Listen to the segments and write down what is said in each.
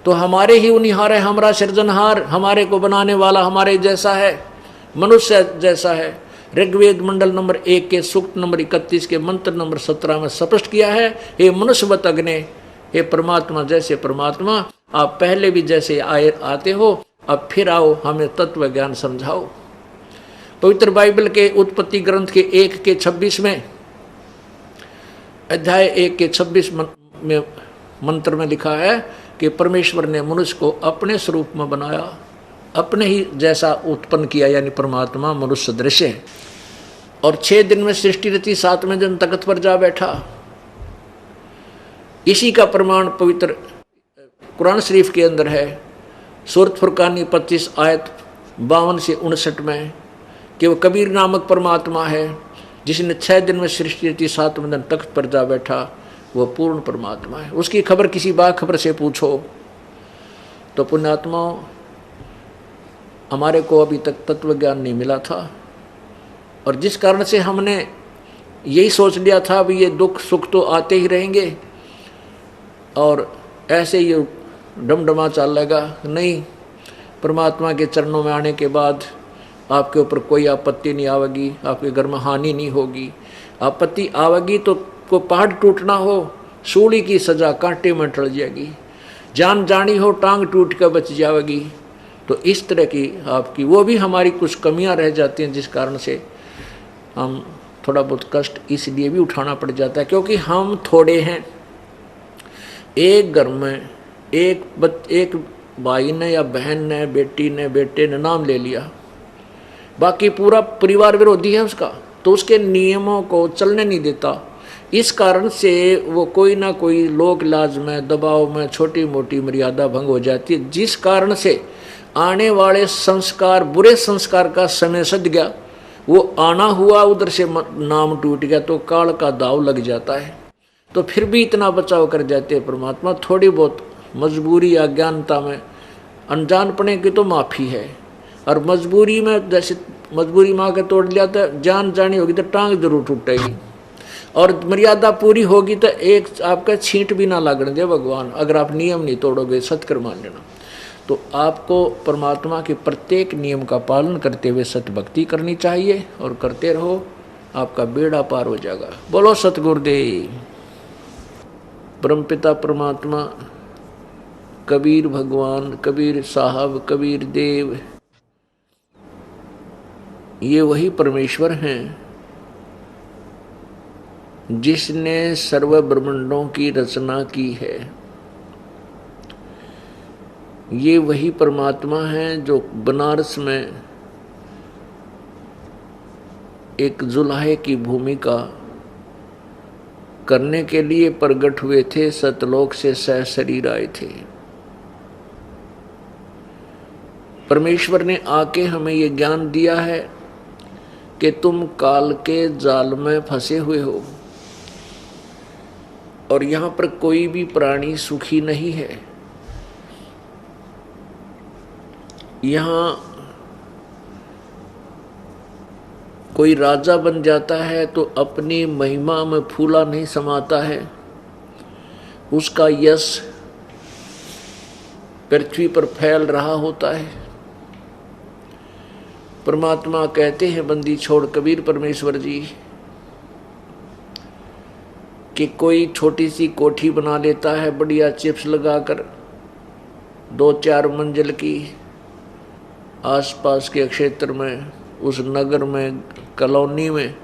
तो हमारे ही उनिहार है, हमारा सृजनहार, हमारे को बनाने वाला हमारे जैसा है, मनुष्य जैसा है। ऋग्वेद मंडल नंबर 1 के सूक्त नंबर 31 के मंत्र नंबर 17 में स्पष्ट किया है, हे मनुष्यवत अग्ने, हे परमात्मा जैसे परमात्मा, आप पहले भी जैसे आते हो, अब फिर आओ, हमें तत्व ज्ञान समझाओ। पवित्र बाइबल के उत्पत्ति ग्रंथ के 1 के 26 में, अध्याय 1 के 26 में मंत्र में लिखा है कि परमेश्वर ने मनुष्य को अपने स्वरूप में बनाया, अपने ही जैसा उत्पन्न किया, यानी परमात्मा मनुष्य दृश्य है। और 6 दिन में सृष्टि रची, 7वें दिन तख्त पर जा बैठा। इसी का प्रमाण पवित्र कुरान शरीफ के अंदर है, सूरत फुरकानी 25 आयत 52 से 59 में, कि वो कबीर नामक परमात्मा है जिसने 6 दिन में सृष्टि रची, 7वें दिन तख्त पर जा बैठा। वो पूर्ण परमात्मा है। उसकी खबर किसी बाखबर से पूछो तो पुण्यात्माओं, हमारे को अभी तक तत्व ज्ञान नहीं मिला था, और जिस कारण से हमने यही सोच लिया था भी ये दुख सुख तो आते ही रहेंगे और ऐसे ही डमडमा चलेगा। नहीं, परमात्मा के चरणों में आने के बाद आपके ऊपर कोई आपत्ति नहीं आवेगी, आपके घर में हानि नहीं होगी। आपत्ति आवेगी तो को पहाड़ टूटना हो, सूली की सजा कांटे में टल जाएगी, जान जानी हो टांग टूट कर बच जाएगी। तो इस तरह की आपकी वो भी हमारी कुछ कमियां रह जाती हैं, जिस कारण से हम थोड़ा बहुत कष्ट इसलिए भी उठाना पड़ जाता है क्योंकि हम थोड़े हैं। एक घर में एक भाई ने या बहन ने, बेटी ने, बेटे ने नाम ले लिया, बाकी पूरा परिवार विरोधी है उसका, तो उसके नियमों को चलने नहीं देता। इस कारण से वो कोई ना कोई लोक लाज में, दबाव में छोटी मोटी मर्यादा भंग हो जाती है, जिस कारण से आने वाले संस्कार, बुरे संस्कार का समय सद गया, वो आना हुआ उधर से नाम टूट गया, तो काल का दाव लग जाता है। तो फिर भी इतना बचाव कर जाते हैं परमात्मा। थोड़ी बहुत मजबूरी, अज्ञानता में, अनजानपने की तो माफ़ी है, और मजबूरी में जैसे मजबूरी माँ के तोड़ लिया तो जान जानी होगी तो टांग जरूर टूटेगी, और मर्यादा पूरी होगी तो एक आपका छींट भी ना लगने दे भगवान, अगर आप नियम नहीं तोड़ोगे, सत्कर मान लेना। तो आपको परमात्मा के प्रत्येक नियम का पालन करते हुए सत्य भक्ति करनी चाहिए, और करते रहो, आपका बेड़ा पार हो जाएगा। बोलो सतगुरुदेव। परमपिता परमात्मा, कबीर भगवान, कबीर साहब, कबीर देव, ये वही परमेश्वर हैं जिसने सर्व ब्रह्मांडों की रचना की है। ये वही परमात्मा है जो बनारस में एक जुलाहे की भूमिका करने के लिए प्रकट हुए थे, सतलोक से सह शरीर आए थे। परमेश्वर ने आके हमें ये ज्ञान दिया है कि तुम काल के जाल में फंसे हुए हो, और यहाँ पर कोई भी प्राणी सुखी नहीं है। यहाँ कोई राजा बन जाता है तो अपनी महिमा में फूला नहीं समाता है, उसका यश पृथ्वी पर फैल रहा होता है। परमात्मा कहते हैं बंदी छोड़ कबीर परमेश्वर जी कि कोई छोटी सी कोठी बना लेता है बढ़िया चिप्स लगाकर, 2-4 मंजिल की, आसपास के क्षेत्र में, उस नगर में, कॉलोनी में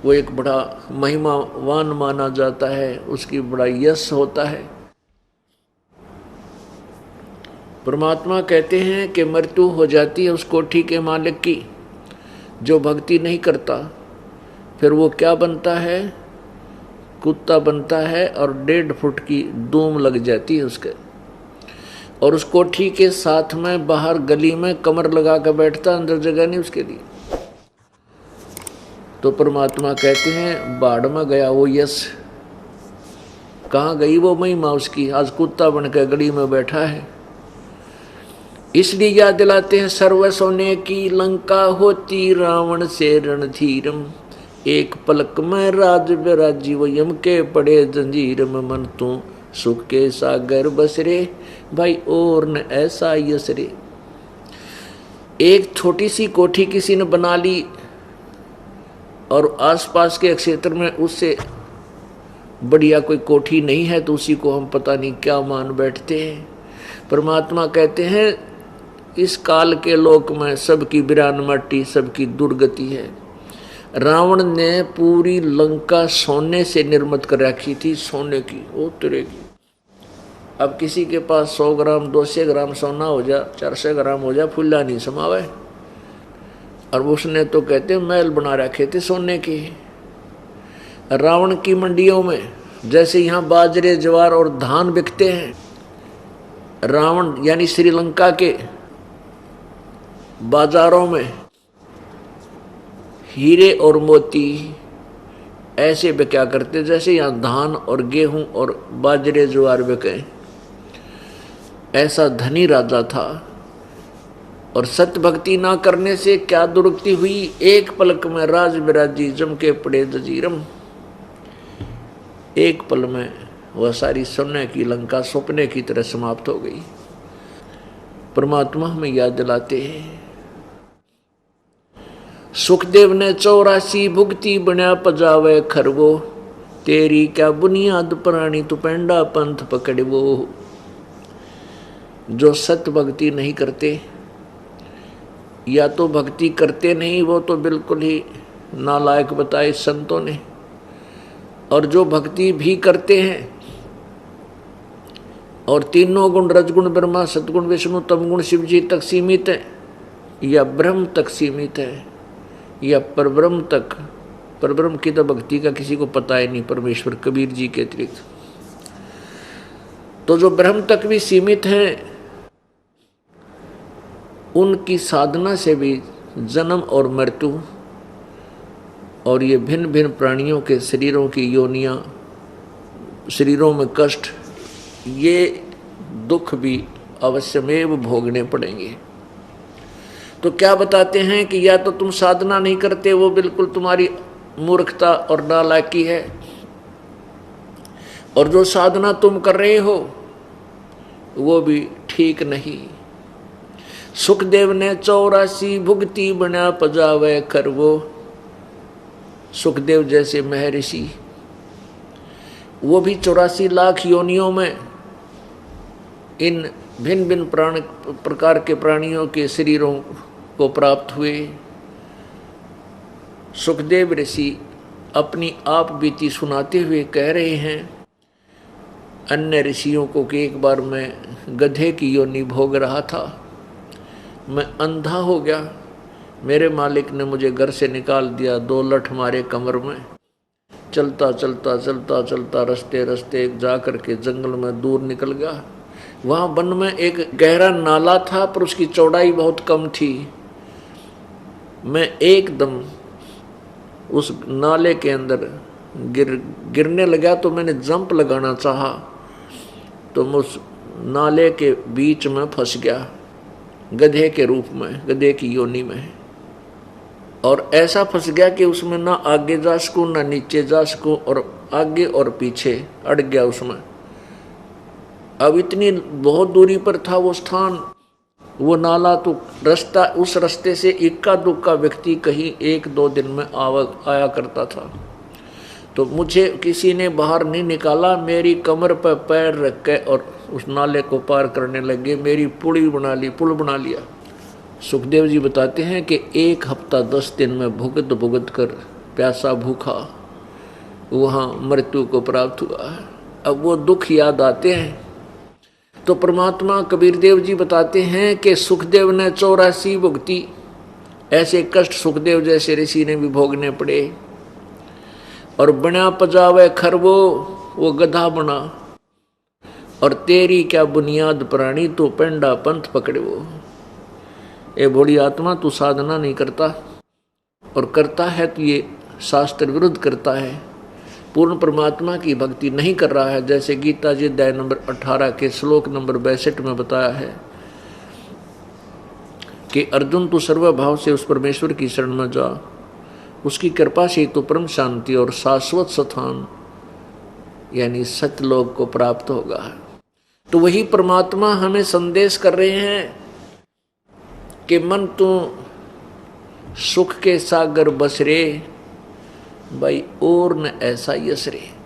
वो एक बड़ा महिमावान माना जाता है, उसकी बड़ा यश होता है। परमात्मा कहते हैं कि मृत्यु हो जाती है उस कोठी के मालिक की जो भक्ति नहीं करता, फिर वो क्या बनता है? कुत्ता बनता है, और 1.5 फुट की दूम लग जाती है उसके, और उस कोठी के साथ में बाहर गली में कमर लगा कर बैठता, अंदर जगह नहीं उसके लिए। तो परमात्मा कहते हैं बाढ़ में गया वो यश, कहाँ गई वो महिमा उसकी? आज कुत्ता बनकर गली में बैठा है। इसलिए याद दिलाते हैं सर्व सोने की लंका होती रावण से रणधीरम, एक पलक में राज विराजी वो यम के पड़े जंजीर में मन तू सुख के सागर बसरे भाई और न ऐसा यसरे। एक छोटी सी कोठी किसी ने बना ली और आसपास के क्षेत्र में उससे बढ़िया कोई कोठी नहीं है तो उसी को हम पता नहीं क्या मान बैठते हैं। परमात्मा कहते हैं इस काल के लोक में सबकी बिरान मट्टी, सबकी दुर्गति है। रावण ने पूरी लंका सोने से निर्मित कर रखी थी, सोने की, वो तुरेगी। अब किसी के पास 100 ग्राम 200 ग्राम सोना हो जा, 400 ग्राम हो जा, फुल्ला नहीं समावे। और उसने तो कहते महल बना रखे थे सोने के। रावण की मंडियों में जैसे यहाँ बाजरे ज्वार और धान बिकते हैं, रावण यानी श्रीलंका के बाजारों में हीरे और मोती ऐसे बिका करते जैसे यहाँ धान और गेहूं और बाजरे ज्वार बिके। ऐसा धनी राजा था। और सत्य भक्ति ना करने से क्या दुर्गति हुई, एक पलक में राज बिराजी जम के पड़े जजीरम। एक पल में वह सारी सोने की लंका सपने की तरह समाप्त हो गई। परमात्मा हमें याद दिलाते हैं। सुखदेव ने 84 भुगती बना पजावे खरवो, तेरी क्या बुनियाद प्राणी तू पेंडा पंथ पकड़वो। जो सत्य भक्ति नहीं करते या तो भक्ति करते नहीं, वो तो बिल्कुल ही नालायक बताए संतों ने। और जो भक्ति भी करते हैं और तीनों गुण रजगुण ब्रह्मा सतगुण विष्णु तमगुण शिव जी तक सीमित है या ब्रह्म तक सीमित है या परब्रह्म तक, परब्रह्म की तो भक्ति का किसी को पता ही नहीं परमेश्वर कबीर जी के अतिरिक्त। तो जो ब्रह्म तक भी सीमित हैं उनकी साधना से भी जन्म और मृत्यु और ये भिन्न भिन्न प्राणियों के शरीरों की योनियां, शरीरों में कष्ट, ये दुख भी अवश्यमेव भोगने पड़ेंगे। तो क्या बताते हैं कि या तो तुम साधना नहीं करते, वो बिल्कुल तुम्हारी मूर्खता और नालायकी है, और जो साधना तुम कर रहे हो वो भी ठीक नहीं। सुखदेव ने 84 भुगती बना पजावे खरवो। सुखदेव जैसे महर्षि वो भी 84 लाख योनियों में इन भिन्न भिन्न प्रकार के प्राणियों के शरीरों को प्राप्त हुए। सुखदेव ऋषि अपनी आप बीती सुनाते हुए कह रहे हैं अन्य ऋषियों को कि एक बार मैं गधे की योनि भोग रहा था, मैं अंधा हो गया, मेरे मालिक ने मुझे घर से निकाल दिया, 2 लठ मारे कमर में, चलता चलता चलता चलता रस्ते रस्ते जा करके जंगल में दूर निकल गया। वहाँ वन में एक गहरा नाला था पर उसकी चौड़ाई बहुत कम थी। मैं एकदम उस नाले के अंदर गिरने लगा तो मैंने जंप लगाना चाहा तो मैं उस नाले के बीच में फंस गया, गधे के रूप में, गधे की योनि में। और ऐसा फंस गया कि उसमें ना आगे जा सकूं ना नीचे जा सकूं, और आगे और पीछे अड़ गया उसमें। अब इतनी बहुत दूरी पर था वो स्थान, वो नाला, तो रास्ता, उस रास्ते से इक्का दुक्का व्यक्ति कहीं 1-2 दिन में आया करता था। तो मुझे किसी ने बाहर नहीं निकाला, मेरी कमर पर पैर रख के और उस नाले को पार करने लगे, मेरी पुल बना लिया। सुखदेव जी बताते हैं कि 1 हफ्ता 10 दिन में भुगत कर प्यासा भूखा वहाँ मृत्यु को प्राप्त हुआ है। अब वो दुख याद आते हैं तो परमात्मा कबीर देव जी बताते हैं कि सुखदेव ने 84 भुगती, ऐसे कष्ट सुखदेव जैसे ऋषि ने भी भोगने पड़े। और बना पजावे खरवो, वो गधा बना, और तेरी क्या बुनियाद प्राणी तो पेंडा पंथ पकड़े। वो ए भोली आत्मा, तू साधना नहीं करता, और करता है तो ये शास्त्र विरुद्ध करता है, पूर्ण परमात्मा की भक्ति नहीं कर रहा है। जैसे गीता जी अध्याय नंबर 18 के श्लोक नंबर 62 में बताया है कि अर्जुन तू सर्वभाव से उस परमेश्वर की शरण में जा, उसकी कृपा से तो परम शांति और शाश्वत स्थान यानी सतलोक को प्राप्त होगा। तो वही परमात्मा हमें संदेश कर रहे हैं कि मन तू सुख के सागर बसरे, भाई और न ऐसा यस रे।